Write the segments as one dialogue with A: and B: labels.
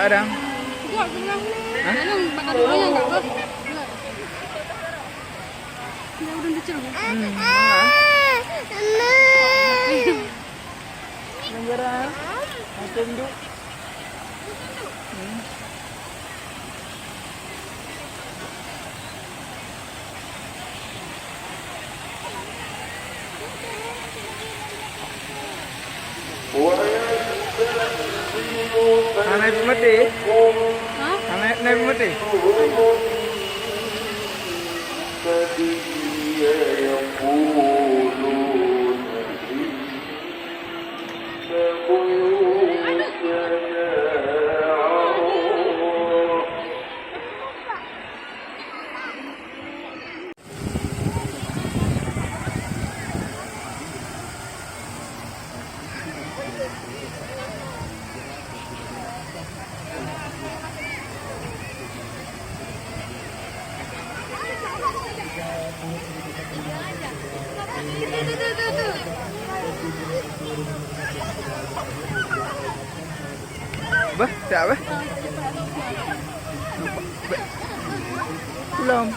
A: kadang.
B: Buat sebelah ni.
A: Ha?
B: Mana makan ayam kat apa? Dia udah dicel.
A: Negara macam tu. Anak ibu mati?
B: Ha?
A: Anak ibu mati? Apa? Tak apa? Belum.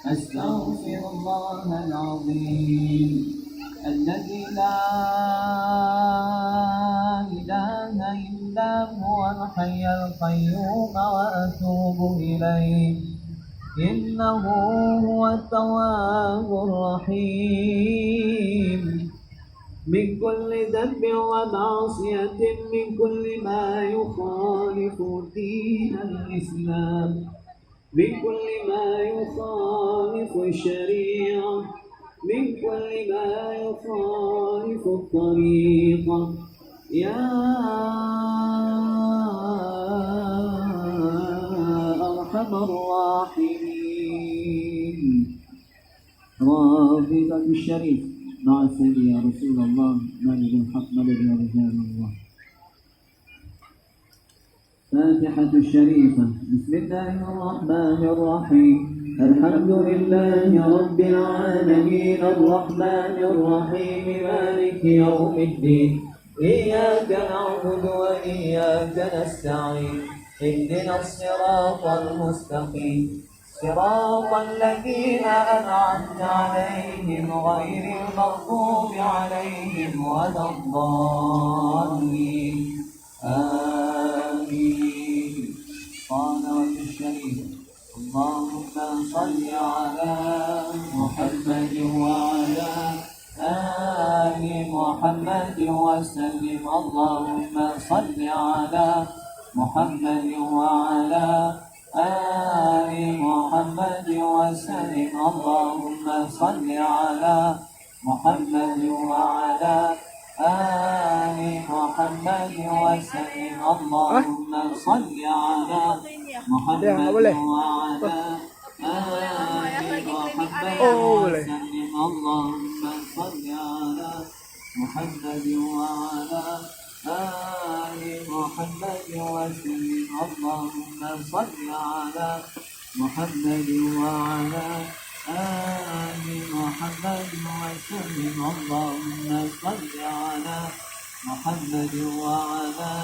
C: أستغفر الله العظيم الذي لا إله إلا هو الحي القيوم وأتوب إليه إنه هو التواب الرحيم من كل ذنب ومعصية من كل ما يخالف دين الإسلام من كل ما يخالف الشريعة من كل ما يخالف الطريقة يا أرحم الراحمين. رافضة الشريف مع سيدي يا رسول الله مالك الحق مالك يا رجال الله. فاتحة الشريفة. بسم الله الرحمن الرحيم. الحمد لله رب العالمين الرحمن الرحيم مالك يوم الدين إياك نعبد وإياك نستعين اهدنا الصراط المستقيم صراط الذين أنعمت عليهم غير المغضوب عليهم ولا الضالين آمين. صلوات الشريف. اللهم صل على محمد وعلى آل محمد وسلم. اللهم صل على محمد وعلى آل محمد وسلم. اللهم صل على محمد وعلى آل محمد وسلم. اللهم صل على محمد وعلى آل محمد وسلم. اللهم صل على محمد وعلى آل محمد وسلم. اللهم صل على محمد وعلى آل محمد وسلم. اللهم صل على محمد وعلى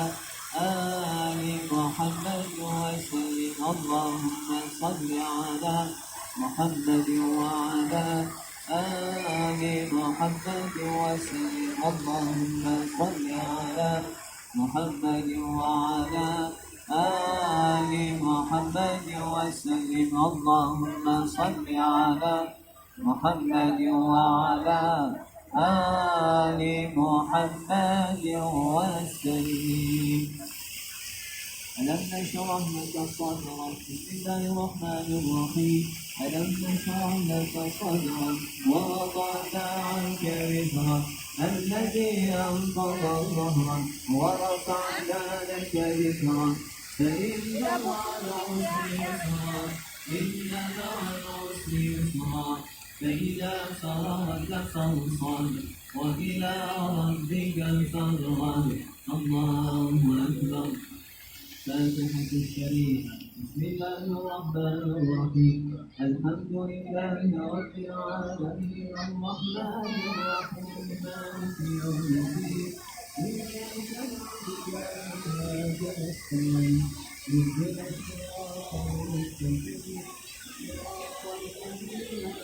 C: آل محمد وسلم. اللهم صل على محمد وعلى آل محمد وسلم. اللهم صل على محمد وعلى آل محمد وسلم. اللهم صل على محمد وعلى آل محمد وسلم. ألم نشرح لك صدرك. بسم الله الرحمن الرحيم. ألم نشرح لك صدرك ووضعنا عنك وزرك الذي أنقض ظهرك ورفعنا لك ذكرك فإن مع العسر يسرا إن مع العسر يسرا فإذا فرغت فانصب وإلى ربك فارغب. الله أكبر. فاتحة الشريعة. بسم الله الرحمن الرحيم. الحمد لله رب العالمين الرحمن الرحيم مالك يوم الدين إياك نعبد وإياك نستعين اهدنا الصراط المستقيم صراط الذين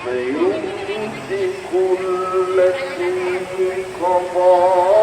D: فيمسك التي قضى